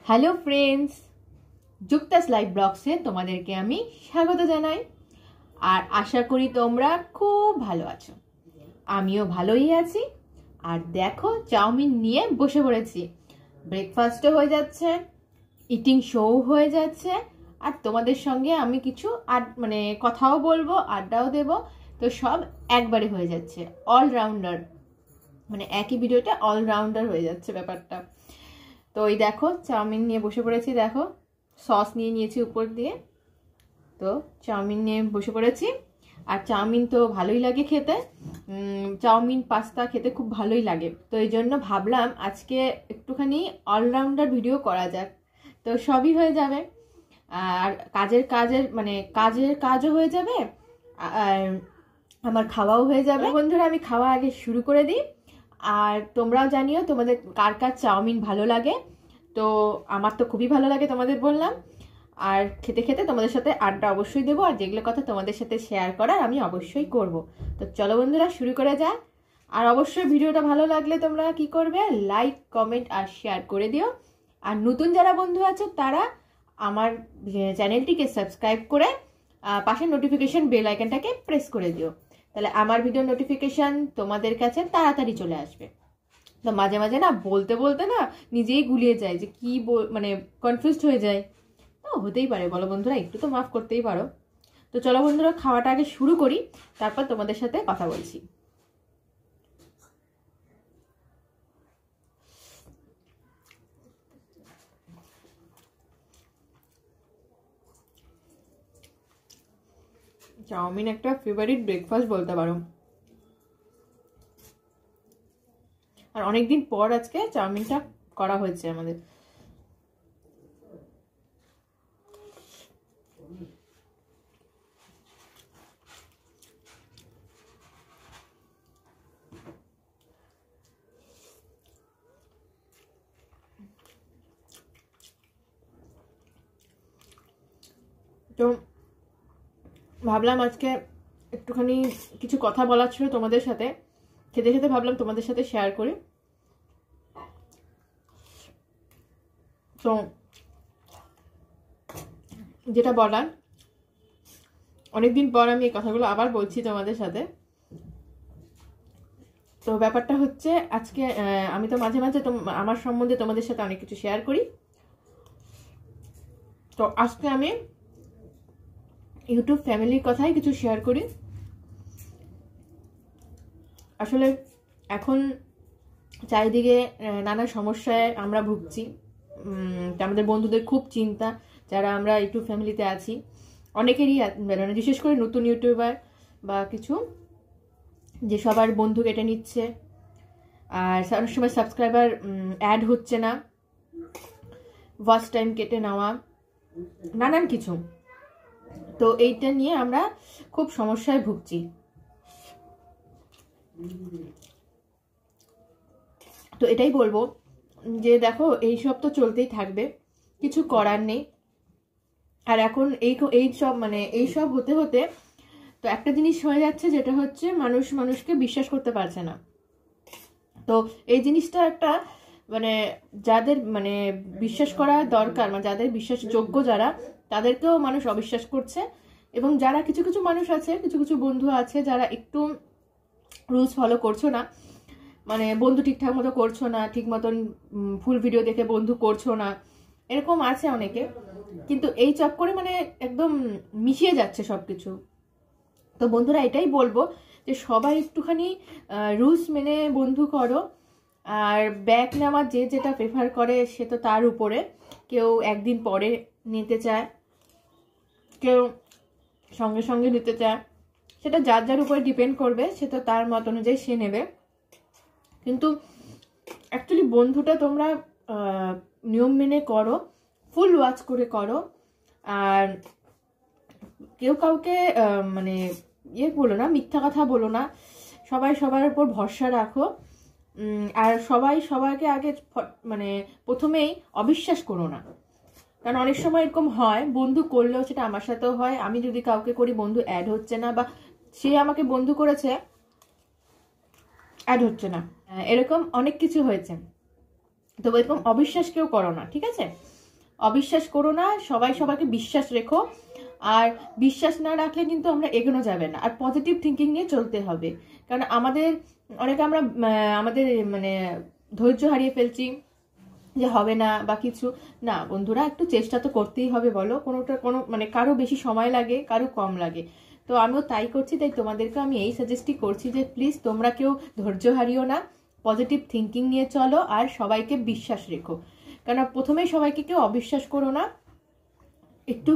Hello friends, যুক্তাস live ব্লগসে তোমাদেরকে আমি স্বাগত জানাই। আর আশা করি তোমরা খুব ভালো আছো। আমিও ভালোই আছি। আর দেখো, চাউমিন নিয়ে বসে পড়েছি। ব্রেকফাস্টও হয়ে যাচ্ছে, ইটিং শোও হয়ে যাচ্ছে, আর তোমাদের সঙ্গে আমি কিছু কথাও বলবো, আড্ডাও দেব। তো সব একবারে হয়ে যাচ্ছে, অলরাউন্ডার, একই ভিডিওটা অলরাউন্ডার হয়ে যাচ্ছে ব্যাপারটা। তো এই দেখো, চাউমিন নিয়ে বসে পড়েছি। দেখো, সস নিয়ে নিয়েছি উপর দিয়ে। তো চাউমিন নিয়ে বসে পড়েছি। আর চাউমিন তো ভালোই লাগে খেতে, চাউমিন পাস্তা খেতে খুব ভালোই লাগে। তো এই জন্য ভাবলাম আজকে একটুখানি অলরাউন্ডার ভিডিও করা যাক। তো সবই হয়ে যাবে, আর কাজের কাজও হয়ে যাবে, আর আমার খাওয়াও হয়ে যাবে। বন্ধুরা, আমি খাওয়া আগে শুরু করে দিই। আর তোমরাও জানিও তোমাদের কার কার চাউমিন ভালো লাগে। তো আমার তো খুবই ভালো লাগে, তোমাদের বললাম। আর খেতে খেতে তোমাদের সাথে আড্ডা অবশ্যই দেবো, আর যেগুলো কথা তোমাদের সাথে শেয়ার করার আমি অবশ্যই করব। তো চলো বন্ধুরা, শুরু করে যাক। আর অবশ্যই ভিডিওটা ভালো লাগলে তোমরা কি করবে, লাইক, কমেন্ট আর শেয়ার করে দিও। আর নতুন যারা বন্ধু আছে তারা আমার চ্যানেলটিকে সাবস্ক্রাইব করে পাশের নোটিফিকেশন বেল আইকনটাকে প্রেস করে দিও। তাহলে আমার ভিডিও নোটিফিকেশন তোমাদের কাছে তাড়াতাড়ি চলে আসবে। তো মাঝে মাঝে না বলতে বলতে না নিজেই গুলিয়ে যায়, যে কি কনফিউজড হয়ে যায়। তো হতেই পারে, বলো বন্ধুরা, একটু তো মাফ করতেই পারো। তো চলো বন্ধুরা, খাওয়াটা আগে শুরু করি, তারপর তোমাদের সাথে কথা বলছি। চাউমিন একটা ফেভারিট ব্রেকফাস্ট বলতে পারো। আর অনেকদিন পর আজকে চাউমিনটা করা হয়েছে আমাদের। তো ভাবলাম আজকে একটুখানি কিছু কথা বলার ছিল তোমাদের সাথে। খেতে খেতে ভাবলাম তোমাদের সাথে শেয়ার করি। তো যেটা বলার, অনেকদিন পর আমি এই কথাগুলো আবার বলছি তোমাদের সাথে। তো ব্যাপারটা হচ্ছে, আজকে আমি তো মাঝে মাঝে আমার সম্বন্ধে তোমাদের সাথে অনেক কিছু শেয়ার করি। তো আজকে আমি ইউটিউব ফ্যামিলির কথাই কিছু শেয়ার করি। আসলে এখন চারিদিকে নানা সমস্যায় আমরা ভুগছি। আমাদের বন্ধুদের খুব চিন্তা, যারা আমরা ইউটিউব ফ্যামিলিতে আছি। অনেকেরই, বিশেষ করে নতুন ইউটিউবার বা কিছু, যে সবার বন্ধু কেটে নিচ্ছে, আর অনেক সময় সাবস্ক্রাইবার অ্যাড হচ্ছে না, ওয়াচ টাইম কেটে নেওয়া, নানান কিছু। তো এইটা নিয়ে আমরা খুব সমস্যায় ভুগছি। তো এটাই বলবো যে দেখো, এইসব তো চলতেই থাকবে, কিছু করার নেই। আর এখন এইসব হতে হতে তো একটা জিনিস হয়ে যাচ্ছে, যেটা হচ্ছে মানুষ মানুষকে বিশ্বাস করতে পারছে না। তো এই জিনিসটা একটা যাদের বিশ্বাস করা দরকার, যাদের বিশ্বাসযোগ্য যারা, তাদেরকেও মানুষ অবিশ্বাস করছে। এবং যারা কিছু কিছু মানুষ আছে, কিছু কিছু বন্ধু আছে যারা একটু রুলস ফলো করছো না, বন্ধু ঠিকঠাক মতো করছো না, ঠিক মতন ফুল ভিডিও দেখে বন্ধু করছো না, এরকম আছে অনেকে। কিন্তু এই চক্করে একদম মিশিয়ে যাচ্ছে সবকিছু। তো বন্ধুরা, এটাই বলবো যে সবাই একটুখানি রুলস মেনে বন্ধু করো। আর ব্যাক নেওয়া যে যেটা প্রেফার করে সে তো তার উপরে। কেউ একদিন পরে নিতে চায়, কেউ সঙ্গে সঙ্গে নিতে চায়, সেটা যার যার উপরে ডিপেন্ড করবে, সে তো তার মত অনুযায়ী সে নেবে। কিন্তু অ্যাকচুয়ালি বন্ধুটা তোমরা নিয়ম মেনে করো, ফুল ওয়াচ করে করো। আর কেউ কাউকে বলো না, মিথ্যা কথা বলো না। সবাই সবার উপর ভরসা রাখো। আর সবাই সবাইকে আগে প্রথমেই অবিশ্বাস করো না। কারণ অনেক সময় এরকম হয়, বন্ধু করলেও, সেটা আমার সাথেও হয়, আমি যদি কাউকে করি বন্ধু অ্যাড হচ্ছে না, বা সে আমাকে বন্ধু করেছে অ্যাড হচ্ছে না, এরকম অনেক কিছু হয়েছে। তো এরকম অবিশ্বাস কেউ করো না, ঠিক আছে? অবিশ্বাস করো না, সবাই সবাইকে বিশ্বাস রেখো। আর বিশ্বাস না রাখলে কিন্তু আমরা এগোনো যাবে না। আর পজিটিভ থিঙ্কিং নিয়ে চলতে হবে, কারণ অনেকে আমরা আমাদের মানে ধৈর্য হারিয়ে ফেলছি যে হবে না বা কিছু না। বন্ধুরা, একটু চেষ্টা তো করতেই হবে বলো, কোনো মানে কারো বেশি সময় লাগে, কারো কম লাগে। তো আমিও তাই করছি, তাই তোমাদেরকে আমি এই সাজেস্টই করছি যে প্লিজ তোমরা কেউ ধৈর্য হারিও না, পজিটিভ থিঙ্কিং নিয়ে চলো আর সবাইকে বিশ্বাস রেখো। কারণ প্রথমেই সবাইকে কেউ অবিশ্বাস করো না, একটু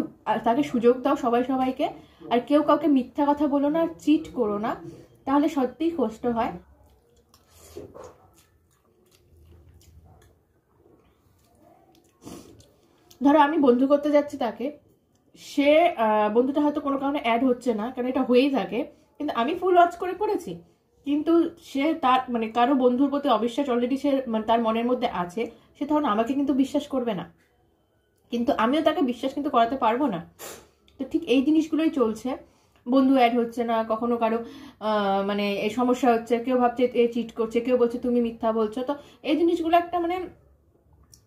তাকে সুযোগ দাও সবাইকে। আর কেউ কাউকে মিথ্যা কথা বলো না, চিট করো না, তাহলে সত্যিই কষ্ট হয়। ধরো আমি বন্ধু করতে যাচ্ছি তাকে, সে বন্ধুটা হয়তো কোনো কারণে অ্যাড হচ্ছে না, কারণ এটা হয়েই থাকে, কিন্তু আমি ফুল ওয়াচ করে পড়েছি, কিন্তু সে তার মানে কারো বন্ধুর প্রতি অবিশ্বাস অলরেডি সে মানে তার মনের মধ্যে আছে, সে তখন আমাকে কিন্তু বিশ্বাস করবে না, কিন্তু আমিও তাকে বিশ্বাস কিন্তু করাতে পারবো না। তো ঠিক এই জিনিসগুলোই চলছে, বন্ধু অ্যাড হচ্ছে না, কখনো কারো মানে এই সমস্যা হচ্ছে, কেউ ভাবছে এ চিট করছে, কেউ বলছে তুমি মিথ্যা বলছো। তো এই জিনিসগুলো একটা মানে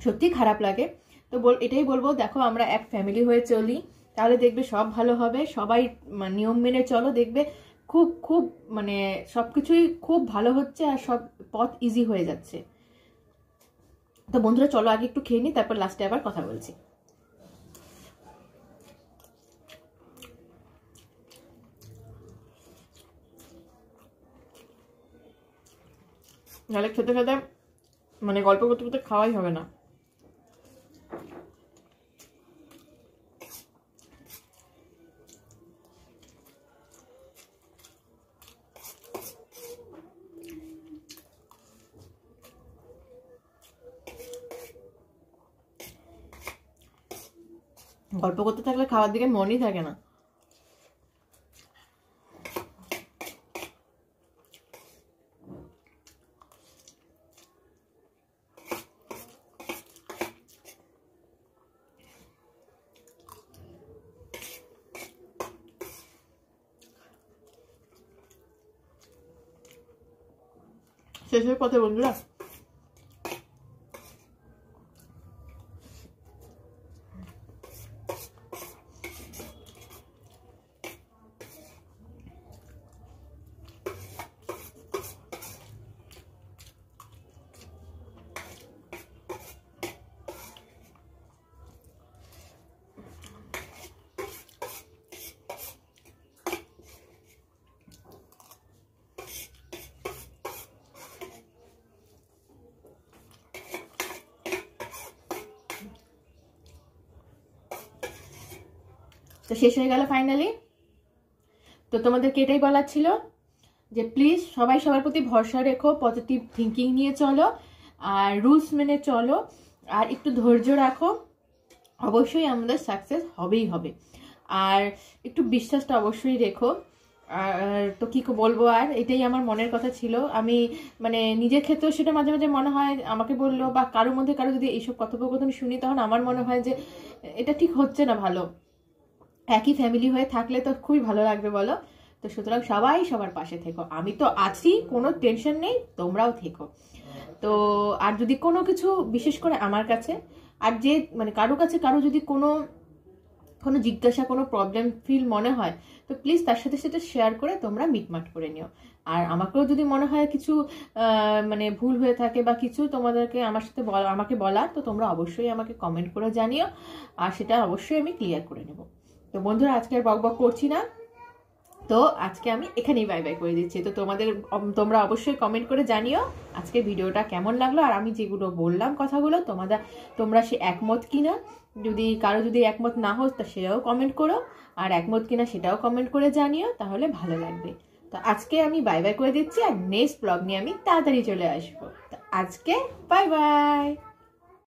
সত্যি খারাপ লাগে। তো এটাই বলবো, দেখো আমরা এক ফ্যামিলি হয়ে চলি, তাহলে দেখবে সব ভালো হবে। সবাই নিয়ম মেনে চলো, দেখবে খুব খুব মানে সবকিছুই খুব ভালো হচ্ছে আর সব পথ ইজি হয়ে যাচ্ছে। তো বন্ধুরা চলো আগে একটু খেয়ে নিই, তারপর লাস্টে আবার কথা বলছি। নাহলে খেতে খেতে মানে গল্প করতে করতে খাওয়াই হবে না। গল্প করতে থাকলে খাওয়ার দিকে মনই থাকে না। শেষের পথে বন্ধুরা, তো শেষ হয়ে গেল ফাইনালি। তো তোমাদেরকে এটাই বলার ছিল যে প্লিজ সবাই সবার প্রতি ভরসা রেখো, পজিটিভ থিঙ্কিং নিয়ে চলো, আর রুলস মেনে চলো, আর একটু ধৈর্য রাখো, অবশ্যই আমাদের সাকসেস হবেই হবে। আর একটু বিশ্বাসটা অবশ্যই রেখো। আর তো কী বলবো, আর এটাই আমার মনের কথা ছিল। আমি মানে নিজের ক্ষেত্রেও সেটা মাঝে মাঝে মনে হয়, আমাকে বললো বা কারোর মধ্যে কারো যদি এইসব কথোপকথন শুনি, তখন আমার মনে হয় যে এটা ঠিক হচ্ছে না ভালো। একই ফ্যামিলি হয়ে থাকলে তো খুবই ভালো লাগবে বলো। তো সুতরাং সবাই সবার পাশে থেকো, আমি তো আছি, কোনো টেনশন নেই, তোমরাও থেকো। তো আর যদি কোনো কিছু বিশেষ করে আমার কাছে আর যে মানে কারো কাছে কারো যদি কোনো জিজ্ঞাসা, কোনো প্রবলেম ফিল মনে হয়, তো প্লিজ তার সাথে সেটা শেয়ার করে তোমরা মিটমাট করে নিও। আর আমাকেও যদি মনে হয় কিছু মানে ভুল হয়ে থাকে বা কিছু তোমাদেরকে আমার সাথে আমাকে বলার, তো তোমরা অবশ্যই আমাকে কমেন্ট করে জানিও, আর সেটা অবশ্যই আমি ক্লিয়ার করে নেব। তো বন্ধুরা আজকে আর বক করছি না, তো আজকে আমি এখানেই বাই বাই করে দিচ্ছি। তো তোমরা অবশ্যই কমেন্ট করে জানিও আজকে ভিডিওটা কেমন লাগলো, আর আমি যেগুলো বললাম কথাগুলো তোমরা সে একমত কিনা। যদি কারো যদি একমত না হোক তা সেটাও কমেন্ট করো, আর একমত কিনা সেটাও কমেন্ট করে জানিও, তাহলে ভালো লাগবে। তো আজকে আমি বাই বাই করে দিচ্ছি, আর নেক্সট ব্লগ নিয়ে আমি তাড়াতাড়ি চলে আসবো। তো আজকে বাই বাই।